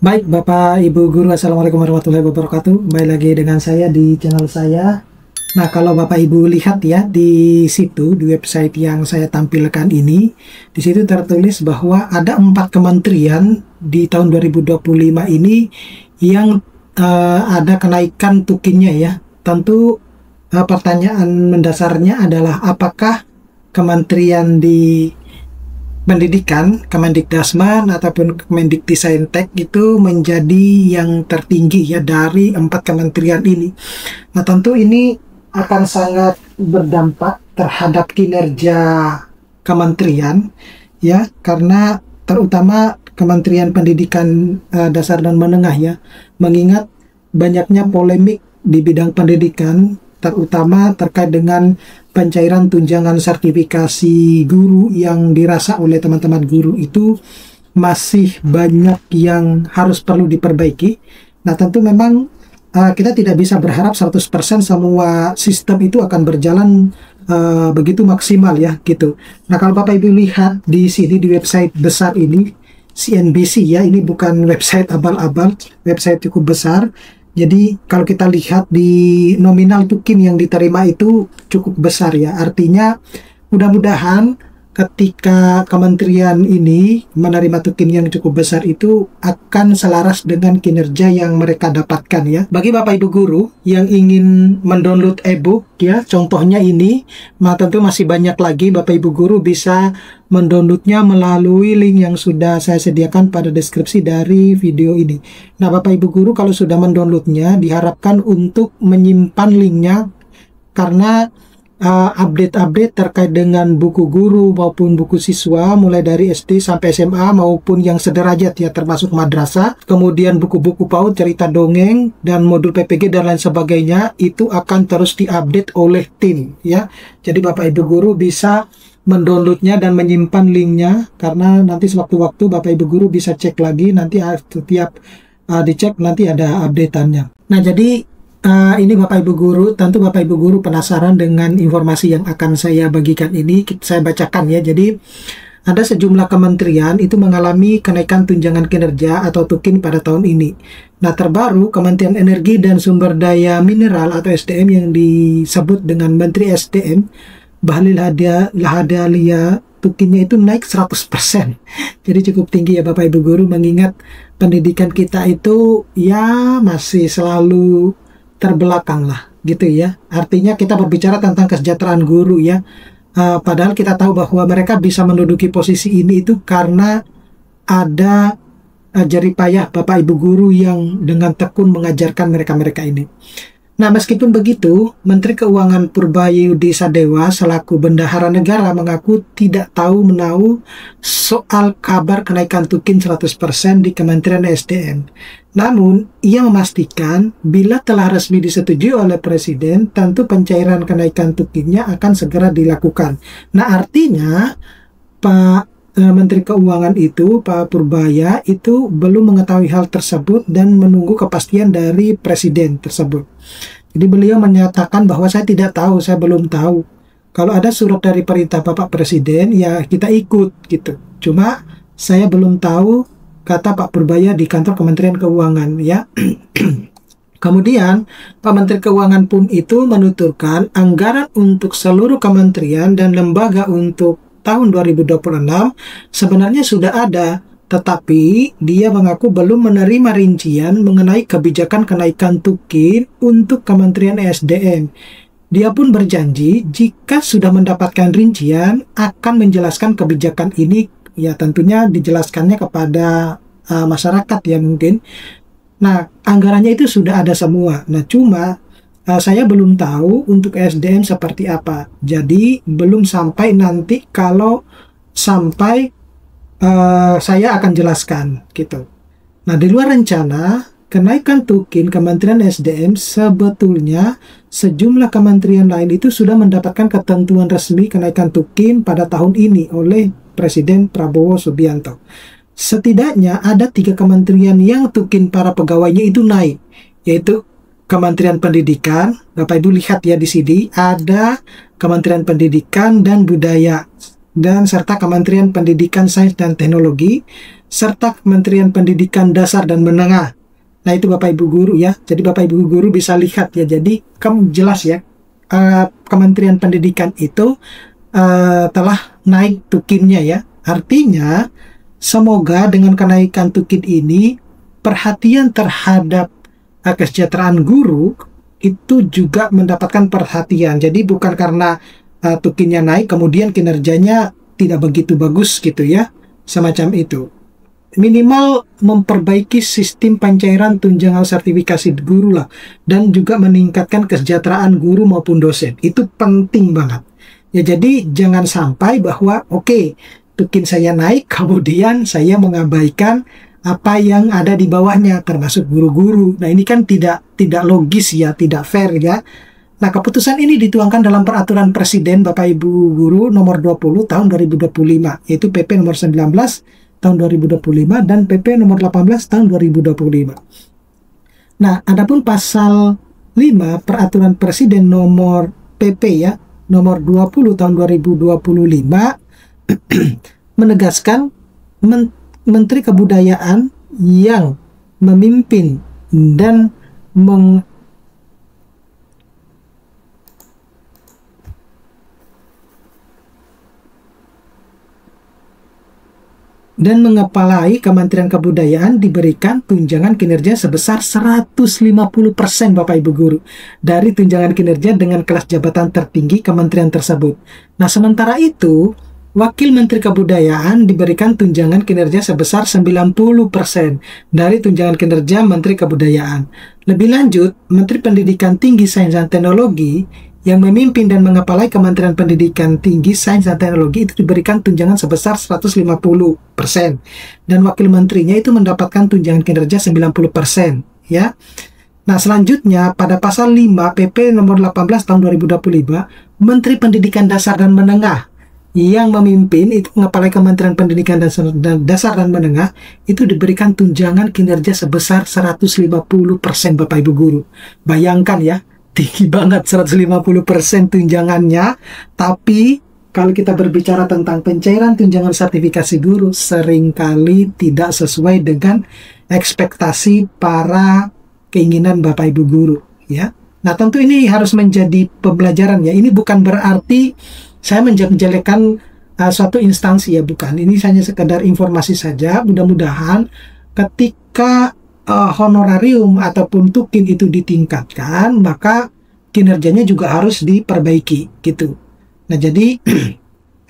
Baik, Bapak Ibu Guru, Assalamualaikum warahmatullahi wabarakatuh. Kembali lagi dengan saya di channel saya. Nah, kalau Bapak Ibu lihat ya di situ, di website yang saya tampilkan ini, di situ tertulis bahwa ada 4 kementerian di tahun 2025 ini yang ada kenaikan tukinnya ya. Tentu pertanyaan mendasarnya adalah apakah kementerian di pendidikan, Kemendikdasman ataupun Kemendiktisaintek itu menjadi yang tertinggi ya dari 4 kementerian ini. Nah, tentu ini akan sangat berdampak terhadap kinerja kementerian ya, karena terutama Kementerian Pendidikan Dasar dan Menengah ya, mengingat banyaknya polemik di bidang pendidikan, terutama terkait dengan pencairan tunjangan sertifikasi guru yang dirasa oleh teman-teman guru itu masih banyak yang harus perlu diperbaiki. Nah, tentu memang kita tidak bisa berharap 100% semua sistem itu akan berjalan begitu maksimal ya gitu. Nah, kalau Bapak Ibu lihat di sini di website besar ini, CNBC ya, ini bukan website abal-abal, website cukup besar. Jadi kalau kita lihat di nominal tukin yang diterima itu cukup besar ya. Artinya mudah-mudahan ketika kementerian ini menerima tukin yang cukup besar itu akan selaras dengan kinerja yang mereka dapatkan ya. Bagi Bapak Ibu guru yang ingin mendownload e-book ya, contohnya ini, tentu masih banyak lagi. Bapak Ibu guru bisa mendownloadnya melalui link yang sudah saya sediakan pada deskripsi dari video ini. Nah, Bapak Ibu guru kalau sudah mendownloadnya diharapkan untuk menyimpan linknya, karena update-update terkait dengan buku guru maupun buku siswa mulai dari SD sampai SMA maupun yang sederajat ya, termasuk madrasah, kemudian buku-buku PAUD, cerita dongeng, dan modul PPG dan lain sebagainya, itu akan terus diupdate oleh tim ya. Jadi Bapak Ibu guru bisa mendownloadnya dan menyimpan linknya, karena nanti sewaktu-waktu Bapak Ibu guru bisa cek lagi, nanti setiap dicek nanti ada updateannya. Nah, jadi ini Bapak Ibu guru, tentu Bapak Ibu guru penasaran dengan informasi yang akan saya bagikan ini. Saya bacakan ya. Jadi ada sejumlah kementerian itu mengalami kenaikan tunjangan kinerja atau tukin pada tahun ini. Nah, terbaru Kementerian Energi dan Sumber Daya Mineral atau SDM yang disebut dengan Menteri SDM, Bahlil Lahadalia, tukinnya itu naik 100%. Jadi cukup tinggi ya Bapak Ibu guru, mengingat pendidikan kita itu ya masih selalu terbelakang lah gitu ya. Artinya kita berbicara tentang kesejahteraan guru ya, padahal kita tahu bahwa mereka bisa menduduki posisi ini itu karena ada jerih payah Bapak Ibu guru yang dengan tekun mengajarkan mereka-mereka ini. Nah, meskipun begitu, Menteri Keuangan Purbaya Sadewa selaku Bendahara Negara mengaku tidak tahu menahu soal kabar kenaikan tukin 100% di Kementerian SDM. Namun, ia memastikan bila telah resmi disetujui oleh Presiden, tentu pencairan kenaikan tukinnya akan segera dilakukan. Nah, artinya Pak Menteri Keuangan itu, Pak Purbaya itu belum mengetahui hal tersebut dan menunggu kepastian dari Presiden tersebut. Jadi beliau menyatakan bahwa saya tidak tahu, saya belum tahu. Kalau ada surat dari perintah Bapak Presiden, ya kita ikut gitu. Cuma saya belum tahu, kata Pak Purbaya di kantor Kementerian Keuangan ya. Kemudian Pak Menteri Keuangan pun itu menuturkan anggaran untuk seluruh kementerian dan lembaga untuk tahun 2026 sebenarnya sudah ada, tetapi dia mengaku belum menerima rincian mengenai kebijakan kenaikan tukin untuk Kementerian SDM. Dia pun berjanji jika sudah mendapatkan rincian akan menjelaskan kebijakan ini, ya tentunya dijelaskannya kepada masyarakat ya mungkin. Nah, anggarannya itu sudah ada semua. Nah, cuma saya belum tahu untuk SDM seperti apa. Jadi belum sampai, nanti kalau sampai saya akan jelaskan gitu. Nah, di luar rencana kenaikan tukin Kementerian SDM, sebetulnya sejumlah kementerian lain itu sudah mendapatkan ketentuan resmi kenaikan tukin pada tahun ini oleh Presiden Prabowo Subianto. Setidaknya ada 3 kementerian yang tukin para pegawainya itu naik, yaitu Kementerian Pendidikan. Bapak Ibu lihat ya di sini ada Kementerian Pendidikan dan Budaya, dan serta Kementerian Pendidikan Sains dan Teknologi, serta Kementerian Pendidikan Dasar dan Menengah. Nah, itu Bapak Ibu guru ya. Jadi Bapak Ibu guru bisa lihat ya. Jadi kamu jelas ya, Kementerian Pendidikan itu telah naik tukinnya ya. Artinya semoga dengan kenaikan tukin ini perhatian terhadap kesejahteraan guru itu juga mendapatkan perhatian. Jadi bukan karena tukinnya naik kemudian kinerjanya tidak begitu bagus gitu ya, semacam itu. Minimal memperbaiki sistem pencairan tunjangan sertifikasi guru lah, dan juga meningkatkan kesejahteraan guru maupun dosen. Itu penting banget ya. Jadi jangan sampai bahwa oke, tukin saya naik kemudian saya mengabaikan apa yang ada di bawahnya, termasuk guru-guru. Nah, ini kan tidak logis ya, tidak fair ya. Nah, keputusan ini dituangkan dalam Peraturan Presiden Bapak Ibu Guru nomor 20 tahun 2025, yaitu PP nomor 19 tahun 2025 dan PP nomor 18 tahun 2025. Nah, adapun pasal 5 Peraturan Presiden nomor PP ya, nomor 20 tahun 2025 menegaskan Menteri Kebudayaan yang memimpin dan mengepalai Kementerian Kebudayaan diberikan tunjangan kinerja sebesar 150% Bapak Ibu Guru dari tunjangan kinerja dengan kelas jabatan tertinggi kementerian tersebut. Nah, sementara itu Wakil Menteri Kebudayaan diberikan tunjangan kinerja sebesar 90% dari tunjangan kinerja Menteri Kebudayaan. Lebih lanjut, Menteri Pendidikan Tinggi Sains dan Teknologi yang memimpin dan mengepalai Kementerian Pendidikan Tinggi Sains dan Teknologi itu diberikan tunjangan sebesar 150%. Dan wakil menterinya itu mendapatkan tunjangan kinerja 90%. Ya. Nah, selanjutnya pada pasal 5 PP nomor 18 tahun 2025, Menteri Pendidikan Dasar dan Menengah yang memimpin itu mengepalai Kementerian Pendidikan Dasar dan Menengah itu diberikan tunjangan kinerja sebesar 150% Bapak Ibu Guru. Bayangkan ya, tinggi banget 150% tunjangannya. Tapi kalau kita berbicara tentang pencairan tunjangan sertifikasi guru, seringkali tidak sesuai dengan ekspektasi para keinginan Bapak Ibu Guru ya. Nah, tentu ini harus menjadi pembelajaran ya. Ini bukan berarti saya menjelek-jelekan suatu instansi ya, bukan. Ini hanya sekedar informasi saja. Mudah-mudahan ketika honorarium ataupun tukin itu ditingkatkan, maka kinerjanya juga harus diperbaiki gitu. Nah, jadi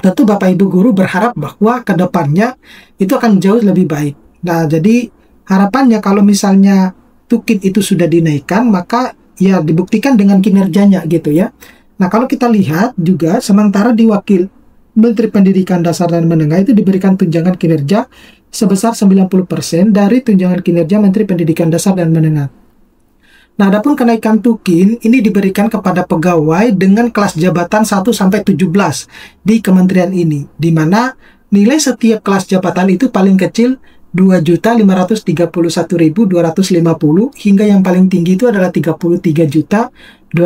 tentu Bapak Ibu Guru berharap bahwa ke depannya itu akan jauh lebih baik. Nah, jadi harapannya kalau misalnya tukin itu sudah dinaikkan, maka ya dibuktikan dengan kinerjanya gitu ya. Nah, kalau kita lihat juga sementara di Wakil Menteri Pendidikan Dasar dan Menengah itu diberikan tunjangan kinerja sebesar 90% dari tunjangan kinerja Menteri Pendidikan Dasar dan Menengah. Nah, adapun kenaikan tukin ini diberikan kepada pegawai dengan kelas jabatan 1-17 di kementerian ini, di mana nilai setiap kelas jabatan itu paling kecil 2.531.250 hingga yang paling tinggi itu adalah 33.240.000.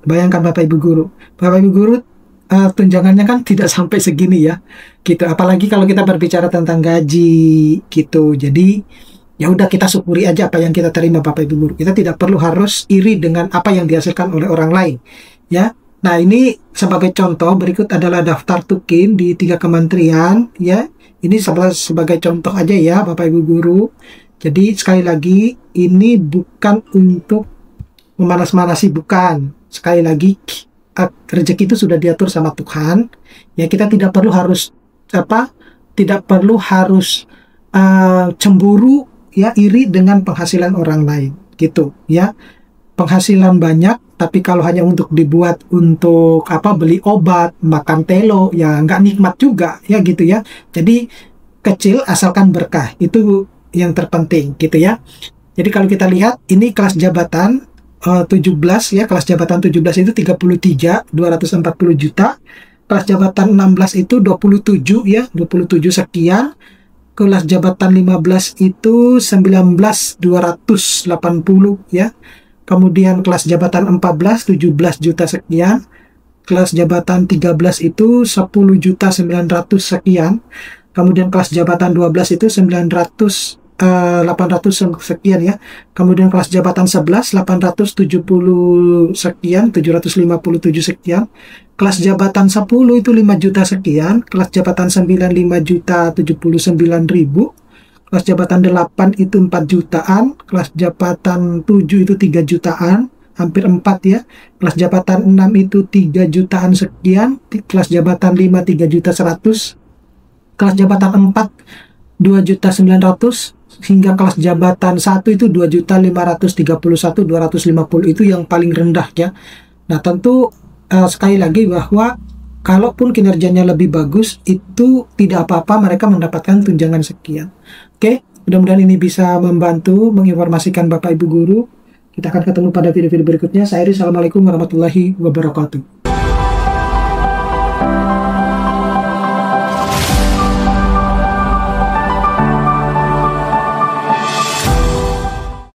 Bayangkan Bapak Ibu Guru. Bapak Ibu Guru tunjangannya kan tidak sampai segini ya. Gitu. Apalagi kalau kita berbicara tentang gaji gitu. Jadi ya udah, kita syukuri aja apa yang kita terima Bapak Ibu Guru. Kita tidak perlu harus iri dengan apa yang dihasilkan oleh orang lain ya. Nah, ini sebagai contoh berikut adalah daftar tukin di 3 kementerian ya. Ini sebagai contoh aja ya Bapak Ibu Guru. Jadi sekali lagi ini bukan untuk memanas-manasi, bukan. Sekali lagi rezeki itu sudah diatur sama Tuhan. Ya, kita tidak perlu harus cemburu ya, iri dengan penghasilan orang lain gitu ya. Penghasilan banyak tapi kalau hanya untuk dibuat untuk beli obat, makan telo, ya nggak nikmat juga ya gitu ya. Jadi kecil asalkan berkah, itu yang terpenting gitu ya. Jadi kalau kita lihat ini kelas jabatan 17 ya, kelas jabatan 17 itu 33.240 juta, kelas jabatan 16 itu 27 ya, 27 sekian, kelas jabatan 15 itu 19.280 ya. Kemudian kelas jabatan 14 17 juta sekian, kelas jabatan 13 itu 10.900 sekian, Kemudian kelas jabatan 12 itu 800 sekian ya. Kemudian kelas jabatan 11 870 sekian, 757 sekian. Kelas jabatan 10 itu 5 juta sekian. Kelas jabatan 9 5 juta 79.000. Kelas jabatan 8 itu 4 jutaan. Kelas jabatan 7 itu 3 jutaan, hampir 4 ya. Kelas jabatan 6 itu 3 jutaan sekian. Kelas jabatan 5 3 juta 100. Kelas jabatan 4 2.900.000, hingga kelas jabatan 1 itu 2.531.250, itu yang paling rendah ya. Nah, tentu sekali lagi bahwa kalaupun kinerjanya lebih bagus, itu tidak apa-apa mereka mendapatkan tunjangan sekian. Oke, mudah-mudahan ini bisa membantu menginformasikan Bapak Ibu guru. Kita akan ketemu pada video-video berikutnya. Saya Iri, assalamualaikum warahmatullahi wabarakatuh.